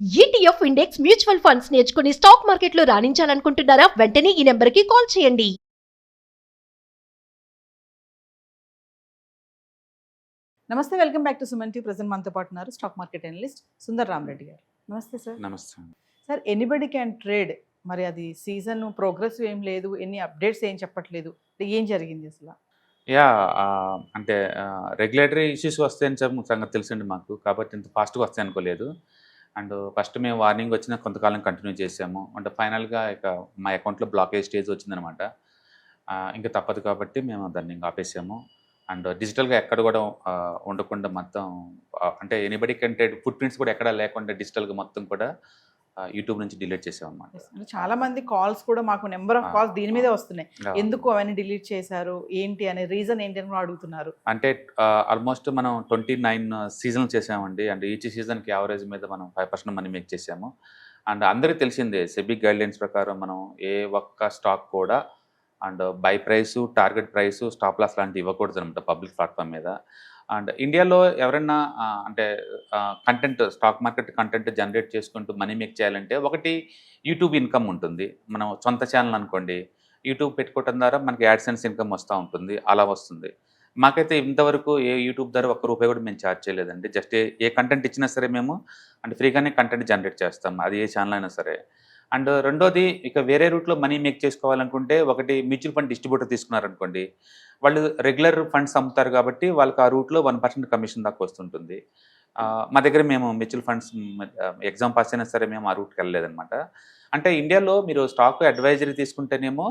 ETF index mutual funds నేర్చుకుని stock మార్కెట్లో రాణించాలనుకుంటున్నారా? వెంటనే ఈ నెంబర్కి కాల్ చేయండి. నమస్తే, welcome back to Suman TV. Present మనతో పాటు ఉన్నారు stock market analyst Sundar Rama Reddy గారు. నమస్తే సార్. నమస్తే. సార్, ఎనీబడి క్యాన్ ట్రేడ్, మరి అది సీజన్ ప్రోగ్రెస్ ఏం లేదు, ఎన్ని అప్డేట్స్ ఏం చెప్పట్లేదు, ఏం జరిగింది అసలు? యా అంటే రెగ్యులేటరీ ఇష్యూస్ వస్తాయని సంగతి తెలిసింది మాకు, కాబట్టి ఇంత ఫాస్ట్గా వస్తాయి అనుకోలేదు. అండ్ ఫస్ట్ మేము వార్నింగ్ వచ్చిన కొంతకాలం కంటిన్యూ చేసాము. అంటే ఫైనల్గా ఇక మా అకౌంట్లో బ్లాకేజ్ స్టేజ్ వచ్చిందనమాట. ఇంకా తప్పదు కాబట్టి మేము దాన్ని ఇంకా ఆపేసాము. అండ్ డిజిటల్గా ఎక్కడ కూడా ఉండకుండా మొత్తం అంటే ఎనీబడి కంటే ఫుట్ ప్రింట్స్ కూడా ఎక్కడ లేకుండా డిజిటల్గా మొత్తం కూడా యూట్యూబ్ నుంచి డిలీట్ చేసామన్నమాట. చాలా మంది కాల్స్ కూడా మాకు నెంబర్ ఆఫ్ కాల్స్ దీని మీదే వస్తున్నాయి. ఎందుకు అవన్నీ డిలీట్ చేశారు, ఏంటి అనే రీజన్ ఏంటి అని కూడా అడుగుతున్నారు. అంటే ఆల్మోస్ట్ మనం 29 సీజన్లు చేసామండి. అండ్ ఈచ్ సీజన్కి యావరేజ్ మీద మనం 5% మనీ మేక్ చేసాము. అండ్ అందరికీ తెలిసిందే, సెబీ గైడ్లైన్స్ ప్రకారం మనం ఏ ఒక్క స్టాక్ కూడా and buy price, target price, stop loss లాంటివి ఇవ్వకూడదు అనమాట పబ్లిక్ ప్లాట్ఫామ్ మీద. అండ్ ఇండియాలో ఎవరైనా అంటే content, stock market content generate చేసుకుంటూ మనీ మేక్ చేయాలంటే ఒకటి యూట్యూబ్ ఇన్కమ్ ఉంటుంది. మనం సొంత ఛానల్ అనుకోండి, యూట్యూబ్ పెట్టుకోవడం ద్వారా మనకి యాడ్సెన్స్ ఇన్కమ్ వస్తూ ఉంటుంది, అలా వస్తుంది. మాకైతే ఇంతవరకు ఏ యూట్యూబ్ ద్వారా ₹1 కూడా మేము ఛార్జ్ చేయలేదండి. జస్ట్ ఏ కంటెంట్ ఇచ్చినా సరే మేము అంటే ఫ్రీగానే కంటెంట్ జనరేట్ చేస్తాం, అది ఏ ఛానల్ అయినా సరే. అండ్ రెండోది, ఇక వేరే రూట్లో మనీ మేక్ చేసుకోవాలనుకుంటే ఒకటి మ్యూచువల్ ఫండ్ డిస్ట్రిబ్యూటర్ తీసుకున్నారనుకోండి, వాళ్ళు రెగ్యులర్ ఫండ్స్ అమ్ముతారు కాబట్టి వాళ్ళకి ఆ రూట్లో 1% కమిషన్ దాకా వస్తుంటుంది. మా దగ్గర మేము మ్యూచువల్ ఫండ్స్ ఎగ్జామ్ పాస్ అయినా సరే మేము ఆ రూట్కి వెళ్ళలేదన్నమాట. అంటే ఇండియాలో మీరు స్టాక్ అడ్వైజరీ తీసుకుంటేనేమో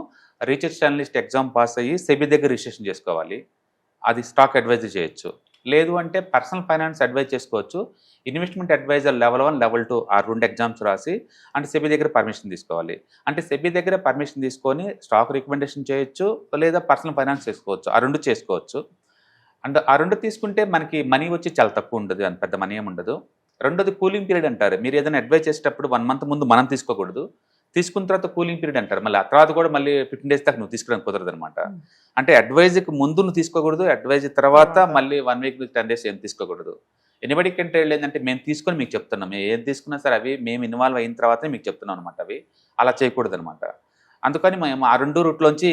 రీసెర్చ్ అనలిస్ట్ ఎగ్జామ్ పాస్ అయ్యి సెబీ దగ్గర రిజిస్ట్రేషన్ చేసుకోవాలి, అది స్టాక్ అడ్వైజరీ చేయొచ్చు. లేదు అంటే పర్సనల్ ఫైనాన్స్ అడ్వైజ్ చేసుకోవచ్చు. ఇన్వెస్ట్మెంట్ అడ్వైజర్ లెవెల్ 1, లెవెల్ 2 ఆ 2 ఎగ్జామ్స్ రాసి అంటే సెబీ దగ్గర పర్మిషన్ తీసుకోవాలి. అంటే సెబీ దగ్గర పర్మిషన్ తీసుకొని స్టాక్ రికమెండేషన్ చేయొచ్చు, లేదా పర్సనల్ ఫైనాన్స్ చేసుకోవచ్చు, ఆ 2 చేసుకోవచ్చు. అండ్ ఆ 2 తీసుకుంటే మనకి మనీ వచ్చి చాలా తక్కువ ఉండదు, అంత పెద్ద మనీ ఏమి ఉండదు. రెండోది కూలింగ్ పీరియడ్ అంటారు. మీరు ఏదైనా అడ్వైజ్ చేసేటప్పుడు 1 మంత్ ముందు మనం తీసుకోకూడదు, తీసుకున్న తర్వాత కూలింగ్ పీరియడ్ అంటారు. మళ్ళీ ఆ తర్వాత కూడా మళ్ళీ 15 days దాకా నువ్వు తీసుకోవడానికి కుదరదు అనమాట. అంటే అడ్వైజ్కి ముందు నువ్వు తీసుకోకూడదు, అడ్వైజ్ తర్వాత మళ్ళీ 1 week 10 days ఏం తీసుకోకూడదు. ఎనిబడి కంటే ఏంటంటే మేము తీసుకొని మీకు చెప్తున్నాం, మేము ఏం తీసుకున్నా సరే అవి మేము ఇన్వాల్వ్ అయిన తర్వాతనే మీకు చెప్తున్నాం అనమాట. అవి అలా చేయకూడదు అనమాట. అందుకని మేము ఆ 2 రూట్లోంచి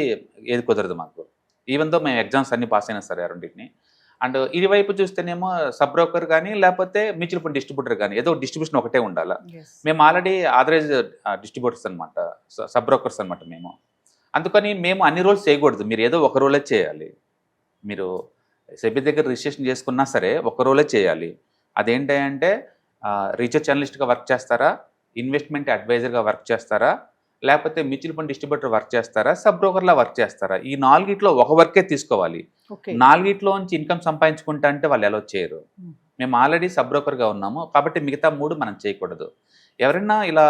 ఏది కుదరదు మాకు, ఈవెన్ దో మేము ఎగ్జామ్స్ అన్ని పాస్ అయినా సరే ఆ రెండింటిని. అండ్ ఇది వైపు చూస్తేనేమో సబ్ బ్రోకర్ కానీ లేకపోతే మ్యూచువల్ ఫండ్ డిస్ట్రిబ్యూటర్ కానీ ఏదో డిస్ట్రిబ్యూషన్ ఒకటే ఉండాలి. మేము ఆల్రెడీ ఆథరైజ్ డిస్ట్రిబ్యూటర్స్ అనమాట, సబ్ బ్రోకర్స్ అనమాట మేము. అందుకని మేము అన్ని రోల్స్ చేయకూడదు, మీరు ఏదో ఒక రోలే చేయాలి. మీరు సెబీ దగ్గర రిజిస్ట్రేషన్ చేసుకున్నా సరే ఒక రోలే చేయాలి. అదేంటంటే రీసెర్చ్ అనలిస్ట్గా వర్క్ చేస్తారా, ఇన్వెస్ట్మెంట్ అడ్వైజర్గా వర్క్ చేస్తారా, లేకపోతే మ్యూచువల్ ఫండ్ డిస్ట్రిబ్యూటర్ వర్క్ చేస్తారా, సబ్ బ్రోకర్లా వర్క్ చేస్తారా, ఈ 4 ఒక వర్కే తీసుకోవాలి. 4 ఇన్కమ్ సంపాదించుకుంటా అంటే వాళ్ళు ఎలా చేయరు. మేము ఆల్రెడీ సబ్ బ్రోకర్గా ఉన్నాము కాబట్టి మిగతా 3 మనం చేయకూడదు. ఎవరైనా ఇలా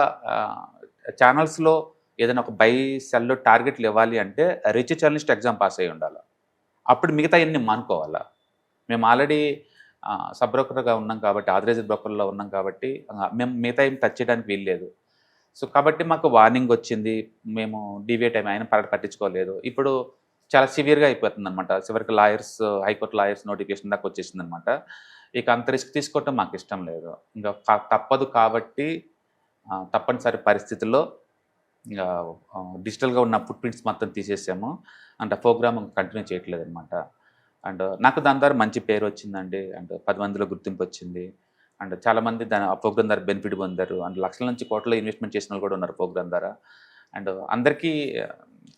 ఛానల్స్లో ఏదైనా ఒక బై సెల్ టార్గెట్లు ఇవ్వాలి అంటే రీసెర్చ్ అనలిస్ట్ ఎగ్జామ్ పాస్ అయ్యి ఉండాలి, అప్పుడు మిగతా అన్ని మానుకోవాలా. మేము ఆల్రెడీ సబ్ బ్రోకర్గా ఉన్నాం కాబట్టి, ఆథరైజ్డ్ బ్రోకర్లో ఉన్నాం కాబట్టి మేము మిగతా ఏం టచ్ చేయడానికి వీల్లేదు. సో కాబట్టి మాకు వార్నింగ్ వచ్చింది, మేము డివియేట్ అయ్యి ఆయన పట్టించుకోలేదు. ఇప్పుడు చాలా సివియర్గా అయిపోతుంది అనమాట. చివరికి లాయర్స్, హైకోర్టు లాయర్స్ నోటిఫికేషన్ దాకా వచ్చేసింది అనమాట. ఇక అంత రిస్క్ తీసుకోవటం మాకు ఇష్టం లేదు. ఇంకా తప్పదు కాబట్టి తప్పనిసరి పరిస్థితుల్లో ఇంకా డిజిటల్గా ఉన్న ఫుట్ ప్రింట్స్ మొత్తం తీసేసాము. అంటే ప్రోగ్రామ్ కంటిన్యూ చేయట్లేదు అనమాట. అండ్ నాకు దాని ద్వారా మంచి పేరు వచ్చిందండి. అండ్ 10 మందిలో గుర్తింపు వచ్చింది. అండ్ చాలామంది ఆ ప్రోగ్రామ్ ద్వారా బెనిఫిట్ పొందారు. అండ్ లక్షల నుంచి కోట్ల ఇన్వెస్ట్మెంట్ చేసిన వాళ్ళు కూడా ఉన్నారు ప్రోగ్రామ్ ద్వారా. అండ్ అందరికీ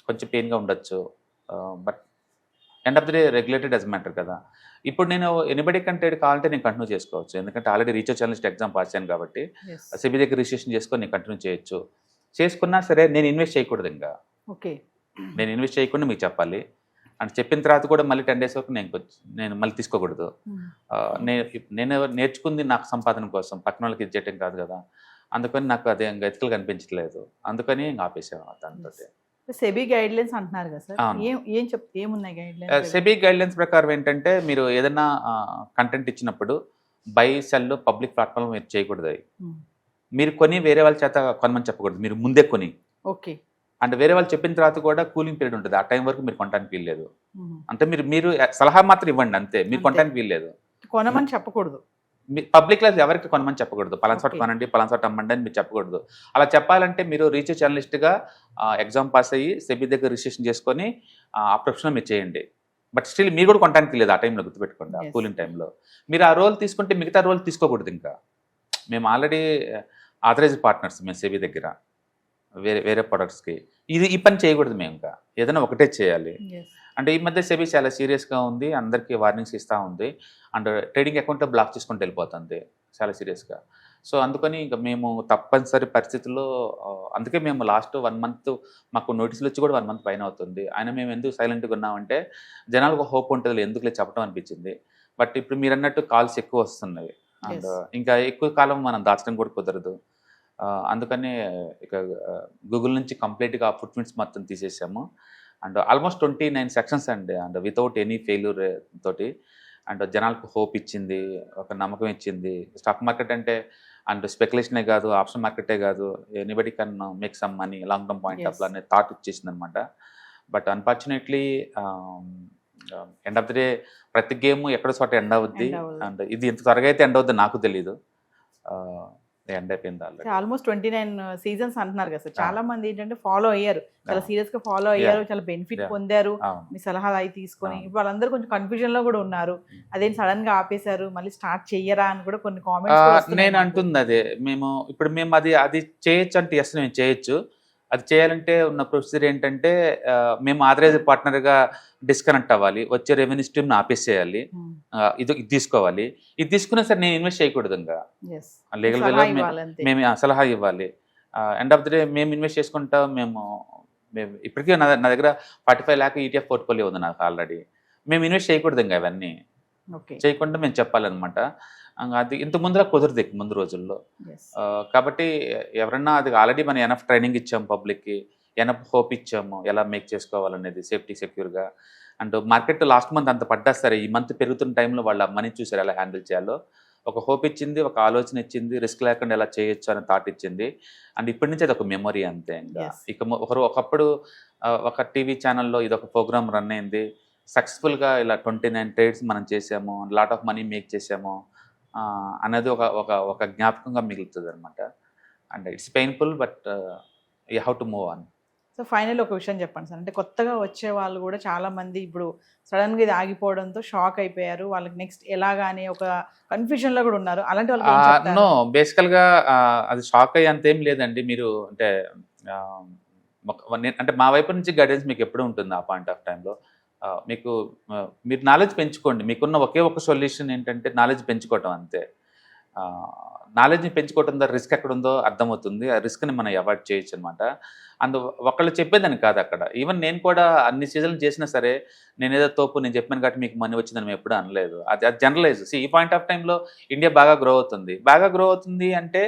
కొంచెం పెయిన్గా ఉండొచ్చు, but end of the day regulated as matter కదా. ఇప్పుడు నేను ఎనిబడి కంటే కావాలంటే నేను కంటిన్యూ చేసుకోవచ్చు, ఎందుకంటే already research analyst exam pass అయ్యాను కాబట్టి సెబీ దగ్గర రిజిస్ట్రేషన్ చేసుకొని నేను కంటిన్యూ చేయొచ్చు. చేసుకున్నా సరే నేను ఇన్వెస్ట్ చేయకూడదు. ఇంకా నేను ఇన్వెస్ట్ చేయకుండా మీకు చెప్పాలి. అండ్ చెప్పిన తర్వాత కూడా మళ్ళీ 10 days వరకు నేను మళ్ళీ తీసుకోకూడదు. నేను నేర్చుకుంది నాకు సంపాదన కోసం, పక్కన వాళ్ళకి ఇది చేయటం కాదు కదా. అందుకని నాకు అదే ఇంకా ఎథికల్గా అనిపించట్లేదు, అందుకని ఇంకా ఆపేసాను దాంతో. సెబీ గైడ్లైన్స్ అంటున్నారు కదా సార్, ఏమున్నాయి గైడ్లైన్స్? సెబీ గైడ్లైన్స్ ప్రకారం ఏంటంటే మీరు ఏదైనా కంటెంట్ ఇచ్చినప్పుడు బై సెల్ పబ్లిక్ ప్లాట్ఫామ్ మీరు చేయకూడదు. మీరు కొని వేరే వాళ్ళ చేత కొనమని చెప్పకూడదు, మీరు ముందే కొని. ఓకే. అండ్ వేరే వాళ్ళు చెప్పిన తర్వాత కూడా కూలింగ్ పీరియడ్ ఉంటుంది, ఆ టైం వరకు మీరు కొనడానికి వీల్లేదు. అంటే మీరు సలహా మాత్రం ఇవ్వండి అంతే, మీరు కొనడానికి వీల్లేదు, కొనమని చెప్పకూడదు. పబ్లిక్లో ఎవరికి కొనమని చెప్పకూడదు, పలానా చోట Okay. కొనండి, పలానా చోట అమ్మండి అని మీరు చెప్పకూడదు. అలా చెప్పాలంటే మీరు రీసెర్చ్ జర్నలిస్ట్గా ఎగ్జామ్ పాస్ అయ్యి సెబీ దగ్గర రిజిస్ట్రేషన్ చేసుకొని ఆ ప్రొఫెషన్లో మీరు చేయండి. బట్ స్టిల్ మీరు కూడా కొనడానికి లేదు ఆ టైంలో, గుర్తుపెట్టుకోండి. ఆ Yes. కూలింగ్ టైంలో మీరు ఆ రోల్ తీసుకుంటే మిగతా రోల్ తీసుకోకూడదు. ఇంకా మేము ఆల్రెడీ ఆథరైజ్ పార్ట్నర్స్ మేము సెబీ దగ్గర వేరే వేరే ప్రొడక్ట్స్కి. ఈ పని చేయకూడదు మేము, ఇంకా ఏదైనా ఒకటే చేయాలి. Yes. అంటే ఈ మధ్య సెబీ చాలా సీరియస్గా ఉంది, అందరికీ వార్నింగ్స్ ఇస్తూ ఉంది, అండ్ ట్రేడింగ్ అకౌంట్ బ్లాక్ చేసుకుంటూ వెళ్ళిపోతుంది చాలా సీరియస్గా. సో అందుకని ఇంకా మేము తప్పనిసరి పరిస్థితుల్లో అందుకే మేము లాస్ట్ 1 month మాకు నోటీసులు వచ్చి కూడా 1 month పైన అవుతుంది. ఆయన మేము ఎందుకు సైలెంట్గా ఉన్నామంటే జనాలకు హోప్ ఉంటుంది, ఎందుకులే చెప్పడం అనిపించింది. బట్ ఇప్పుడు మీరు అన్నట్టు కాల్స్ ఎక్కువ వస్తున్నాయి, అండ్ Yes. ఇంకా ఎక్కువ కాలం మనం దాచడం కూడా కుదరదు. అందుకని ఇక గూగుల్ నుంచి కంప్లీట్గా ఆ ఫుట్ ప్రింట్స్ మొత్తం తీసేసాము. అండ్ ఆల్మోస్ట్ 29 సెక్షన్స్ అండి, అండ్ వితౌట్ ఎనీ ఫెయిల్యూర్ తోటి. అండ్ జనాలకు హోప్ ఇచ్చింది, ఒక నమ్మకం ఇచ్చింది. స్టాక్ మార్కెట్ అంటే అండ్ స్పెక్యులేషనే కాదు, ఆప్షన్ మార్కెటే కాదు, anybody can make some money long term point of Yes. అనే థాట్ ఇచ్చేసింది అనమాట. But unfortunately end of the day ప్రతి గేమ్ ఎక్కడో చోట ఎండ్ అవుద్ది. End అవ్వదు. అండ్ ఇది ఎంత త్వరగా అయితే ఎండ్ అవుద్ది నాకు తెలీదు, ఎండ్ అయిపోయింది ఆల్రెడీ. ఆల్మోస్ట్ 29 సీజన్స్ అంటున్నారు కదా సార్. చాలా మంది ఏంటంటే ఫాలో అయ్యారు, చాలా సీరియస్ గా ఫాలో అయ్యారు, చాలా బెనిఫిట్ Yeah. పొందారు అవును. మీ సలహాలు అవి తీసుకొని. అవును. ఇప్పుడు వాళ్ళందరూ కొంచెం కన్ఫ్యూజన్ లో కూడా ఉన్నారు. అదేం సడన్ గా ఆపేశారు, మళ్ళీ స్టార్ట్ చెయ్యరా అని కూడా కొన్ని కామెంట్స్ నేను అంటుంది అదే, మేము అది చేయొచ్చు అంటే ఎస్ మేము చేయొచ్చు. అది చేయాలంటే ఉన్న ప్రొసీజర్ ఏంటంటే మేము ఆథరైజ్ పార్ట్నర్గా డిస్కనెక్ట్ అవ్వాలి, వచ్చే రెవెన్యూ స్ట్రీమ్ని ఆపేసేయాలి, ఇది తీసుకోవాలి. ఇది తీసుకున్నా సరే నేను ఇన్వెస్ట్ చేయకూడదు. ఇంకా లీగల్ వేలో మేము సలహా ఇవ్వాలి. ఎండ్ ఆఫ్ ది డే మేము ఇన్వెస్ట్ చేసుకుంటాం. మేము ఇప్పటికీ నా దగ్గర 45 lakh ETF పోర్ట్ఫోలియో ఉంది నాకు ఆల్రెడీ. మేము ఇన్వెస్ట్ చేయకూడదు ఇంకా అవన్నీ చేయకుండా మేము చెప్పాలన్నమాట. అది ఇంత ముందులా కుదరదు ముందు రోజుల్లో. కాబట్టి ఎవరన్నా అది ఆల్రెడీ మనం ఎనఫ్ ట్రైనింగ్ ఇచ్చాము, పబ్లిక్కి ఎనఫ్ హోప్ ఇచ్చాము ఎలా మేక్ చేసుకోవాలనేది సేఫ్టీ సెక్యూర్గా. అండ్ మార్కెట్ లాస్ట్ మంత్ అంత పడ్డా సరే ఈ మంత్ పెరుగుతున్న టైంలో వాళ్ళ మనీ చూసారు ఎలా హ్యాండిల్ చేయాలో. ఒక హోప్ ఇచ్చింది, ఒక ఆలోచన ఇచ్చింది, రిస్క్ లేకుండా ఎలా చేయొచ్చు అని థాట్ ఇచ్చింది. అండ్ ఇప్పటి నుంచి అది ఒక మెమొరీ అంతే. ఇంకా ఇక ఒకప్పుడు ఒక టీవీ ఛానల్లో ఇది ఒక ప్రోగ్రామ్ రన్ అయింది, సక్సెస్ఫుల్గా ఇలా 29 ట్రేడ్స్ మనం చేసాము, లాట్ ఆఫ్ మనీ మేక్ చేసాము అనేది ఒక జ్ఞాపకంగా మిగులుతుంది అనమాట. And it's painful but you have to move on. So final ఒక విషయం చెప్పండి సార్, అంటే కొత్తగా వచ్చే వాళ్ళు కూడా చాలా మంది ఇప్పుడు సడన్ గా ఇది ఆగిపోవడంతో షాక్ అయిపోయారు, వాళ్ళకి నెక్స్ట్ ఎలాగానే ఒక కన్ఫ్యూజన్ లో కూడా ఉన్నారు. అలాంటి వాళ్ళకి నో బేసికల్గా అది షాక్ అయ్యి అంతేం లేదండి. మీరు అంటే అంటే మా వైపు నుంచి గైడెన్స్ మీకు ఎప్పుడు ఉంటుంది ఆ పాయింట్ ఆఫ్ టైంలో. మీరు నాలెడ్జ్ పెంచుకోండి. మీకున్న ఒకే ఒక సొల్యూషన్ ఏంటంటే నాలెడ్జ్ పెంచుకోవటం అంతే. నాలెడ్జ్ని పెంచుకోవటం ద్వారా రిస్క్ ఎక్కడ ఉందో అర్థమవుతుంది, ఆ రిస్క్ని మనం అవాయిడ్ చేయొచ్చు అనమాట. ఒకళ్ళు చెప్పేదని కాదు అక్కడ. ఈవెన్ నేను కూడా అన్ని సీజన్లు చేసినా సరే నేను ఏదో తోపు నేను చెప్పాను కాబట్టి మీకు మనీ వచ్చిందని మేము ఎప్పుడూ అనలేదు. అది జనరలైజ్. ఈ పాయింట్ ఆఫ్ టైంలో ఇండియా బాగా గ్రో అవుతుంది అంటే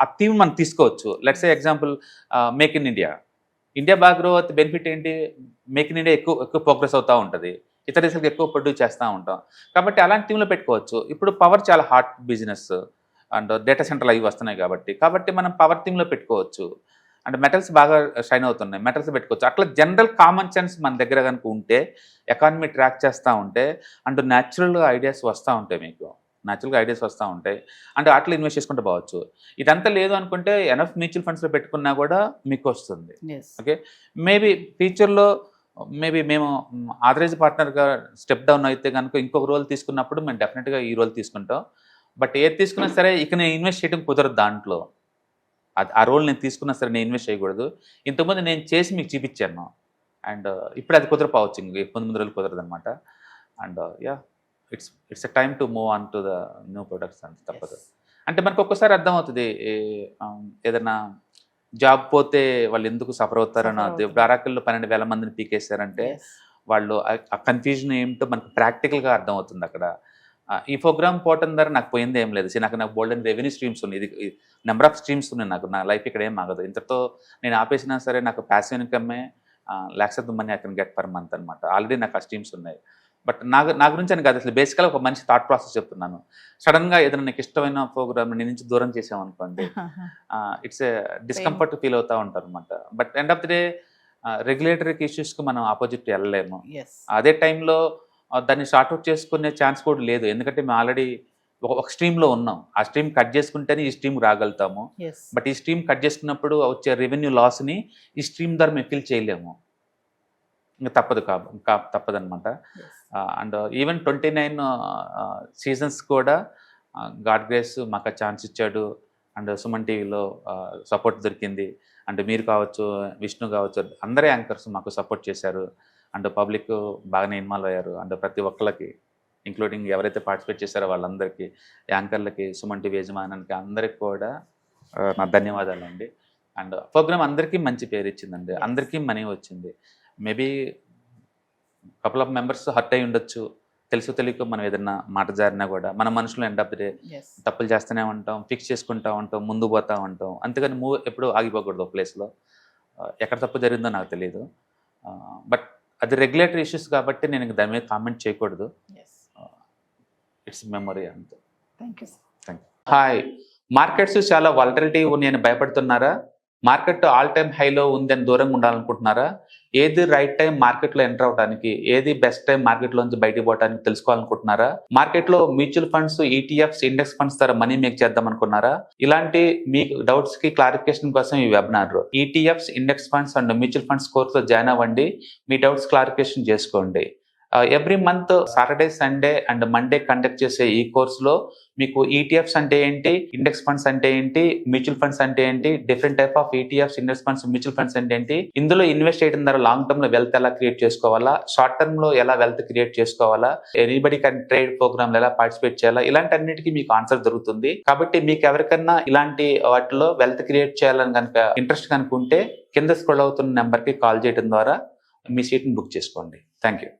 ఆ థీమ్ మనం తీసుకోవచ్చు. Let's say example make in India బాగా గ్రో అవుతే బెనిఫిట్ ఏంటి? మేక్ ఇన్ ఇండియా ఎక్కువ ప్రోగ్రెస్ అవుతూ ఉంటుంది, ఇతర దేశాలకు ఎక్కువ ప్రొడ్యూస్ చేస్తూ ఉంటాం. కాబట్టి అలాంటి టీంలో పెట్టుకోవచ్చు. ఇప్పుడు పవర్ చాలా హాట్ బిజినెస్ అండ్ డేటా సెంటర్లు అవి వస్తున్నాయి కాబట్టి మనం పవర్ టీంలో పెట్టుకోవచ్చు. అండ్ మెటల్స్ బాగా షైన్ అవుతున్నాయి, మెటల్స్ పెట్టుకోవచ్చు. అట్లా జనరల్ కామన్ సెన్స్ మన దగ్గర కనుక ఉంటే, ఎకానమీ ట్రాక్ చేస్తూ ఉంటే అండ్ న్యాచురల్గా ఐడియాస్ వస్తూ ఉంటాయి, మీకు న్యాచురల్గా ఐడియాస్ వస్తూ ఉంటాయి. అంటే అట్లా ఇన్వెస్ట్ చేసుకుంటే పోవచ్చు. ఇదంతా లేదు అనుకుంటే ఎనఫ్ మ్యూచువల్ ఫండ్స్లో పెట్టుకున్నా కూడా మీకు వస్తుంది. ఓకే, మేబీ ఫ్యూచర్లో మేము ఆథరైజ్ పార్ట్నర్గా స్టెప్ డౌన్ అయితే కనుక ఇంకొక రోల్ తీసుకున్నప్పుడు మేము డెఫినెట్గా ఈ రోల్ తీసుకుంటాం. బట్ ఏది తీసుకున్నా సరే ఇక నేను ఇన్వెస్ట్ చేయడం కుదరదు దాంట్లో. ఆ రోల్ నేను తీసుకున్నా సరే నేను ఇన్వెస్ట్ చేయకూడదు. ఇంతకుముందు నేను చేసి మీకు చూపించాను, అండ్ ఇప్పుడు అది కుదరపోవచ్చు, ఇంక ముందు రోజులు కుదరదు అనమాట. And it's a time to move on to the new products అంటే తప్పదు. అంటే మనకు ఒక్కసారి అర్థమవుతుంది ఏదైనా జాబ్ పోతే వాళ్ళు ఎందుకు సఫర్ అవుతారని. ఇప్పుడు అరాకల్లో 12,000 మందిని పీకేశారంటే వాళ్ళు ఆ కన్ఫ్యూజన్ ఏమిటో మనకు ప్రాక్టికల్గా అర్థమవుతుంది అక్కడ. ఈ ప్రోగ్రామ్ పోవటం ద్వారా నాకు పోయింది ఏం లేదు. నాకు బోల్డెన్ రెవెన్యూ స్ట్రీమ్స్ ఉన్నాయి, ఇది నెంబర్ ఆఫ్ స్ట్రీమ్స్ ఉన్నాయి నాకు. నా లైఫ్ ఇక్కడ ఏం ఆగదు. ఇంతతో నేను ఆపేసినా సరే నాకు passive ఇన్కమ్మే lakhs of the money I can get per month అనమాట. ఆల్రెడీ నాకు ఆ స్ట్రీమ్స్ ఉన్నాయి. బట్ నా గురించి అని కాదు, అసలు బేసికల్గా ఒక మంచి థాట్ ప్రాసెస్ చెప్తున్నాను. సడన్గా ఏదైనా నీకు ఇష్టమైన ప్రోగ్రామ్ నీ నుంచి దూరం చేసామనుకోండి, ఇట్స్ ఏ డిస్కంఫర్ట్ ఫీల్ అవుతూ ఉంటారు అనమాట. But end of the day regulatory ఇష్యూస్కి మనం ఆపోజిట్ వెళ్ళలేము. అదే టైంలో దాన్ని షార్ట్అవుట్ చేసుకునే ఛాన్స్ కూడా లేదు, ఎందుకంటే మేము ఆల్రెడీ ఒక స్ట్రీమ్లో ఉన్నాం. ఆ స్ట్రీమ్ కట్ చేసుకుంటేనే ఈ స్ట్రీమ్ రాగలుగుతాము. ఎస్ బట్ ఈ స్ట్రీమ్ కట్ చేసుకున్నప్పుడు వచ్చే రెవెన్యూ లాస్ని ఈ స్ట్రీమ్ ద్వారా మేము ఫిల్ చేయలేము. ఇంకా తప్పదనమాట. అండ్ ఈవెన్ 29 సీజన్స్ కూడా గాడ్ గ్రేస్ మాకు ఛాన్స్ ఇచ్చాడు. అండ్ సుమన్ టీవీలో సపోర్ట్ దొరికింది. అండ్ మీరు కావచ్చు, విష్ణు కావచ్చు, అందరే యాంకర్స్ మాకు సపోర్ట్ చేశారు. అండ్ పబ్లిక్ బాగానే ఇన్వాల్వ్ అయ్యారు. అండ్ ప్రతి ఒక్కరికి ఇంక్లూడింగ్ ఎవరైతే పార్టిసిపేట్ చేశారో వాళ్ళందరికీ, యాంకర్లకి, సుమన్ టీవీ యజమానానికి అందరికి కూడా నా ధన్యవాదాలండి. అండ్ ప్రోగ్రామ్ అందరికీ మంచి పేరు ఇచ్చిందండి. అందరికీ మనీ వచ్చింది. Maybe couple of members hurt అయి ఉండొచ్చు. తెలుసు తెలియక మనం ఏదన్నా మాట జారినా కూడా మన మనుషులు ఎండ్ ఆఫ్ ది డే తప్పులు చేస్తూనే ఉంటాం, ఫిక్స్ చేసుకుంటూ ఉంటాం, ముందు పోతూ ఉంటాం. అంతేగాని మూవ్ ఎప్పుడు ఆగిపోకూడదు ఒక ప్లేస్లో. ఎక్కడ తప్పు జరిగిందో నాకు తెలియదు. బట్ అది రెగ్యులేటరీ ఇష్యూస్ కాబట్టి నేను దాని మీద కామెంట్ చేయకూడదు. ఇట్స్ మెమొరీ అంతే. Thank you thank you. Hi, markets చాలా వాలటిలిటీ నేను భయపడుతున్నారా? మార్కెట్ ఆల్ టైమ్ హైలో ఉందని దూరంగా ఉండాలనుకుంటున్నారా? ఏది రైట్ టైం మార్కెట్లో ఎంటర్ అవడానికి, ఏది బెస్ట్ టైం మార్కెట్లోంచి బయటకు పోవడానికి తెలుసుకోవాలనుకుంటున్నారా? మార్కెట్లో mutual funds, ETFs, index funds ద్వారా మనీ మేక్ చేద్దాం అనుకున్నారా? ఇలాంటి మీ డౌట్స్ కి క్లారిఫికేషన్ కోసం ఈ webinar. ETFs, index funds and mutual funds కోర్సులో జాయిన్ అవ్వండి. మీ డౌట్స్ క్లారిఫికేషన్ చేసుకోండి. Every month Saturday, Sunday and Monday conduct చేసే ఈ కోర్సులో మీకు ఈటీఎఫ్స్ అంటే ఏంటి, ఇండెక్స్ ఫండ్స్ అంటే ఏంటి, మ్యూచువల్ ఫండ్స్ అంటే ఏంటి, different type of ETFs, index funds, mutual funds అంటే ఏంటి, ఇందులో ఇన్వెస్ట్ చేయడం ద్వారా లాంగ్ టర్మ్ లో వెల్త్ ఎలా క్రియేట్ చేసుకోవాలా, షార్ట్ టర్మ్ లో ఎలా వెల్త్ క్రియేట్ చేసుకోవాలా, ఎనీబడి కెన్ ట్రేడ్ ప్రోగ్రామ్ ఎలా పార్టిసిపేట్ చేయాలా, ఇలాంటి అన్నిటికీ మీకు ఆన్సర్ దొరుకుతుంది. కాబట్టి మీకు ఎవరికన్నా ఇలాంటి వాటిలో వెల్త్ క్రియేట్ చేయాలని కనుక ఇంట్రెస్ట్ కనుక ఉంటే కింద స్క్రోల్ అవుతున్న నెంబర్కి కాల్ చేయడం ద్వారా మీ సీట్ని బుక్ చేసుకోండి. Thank you.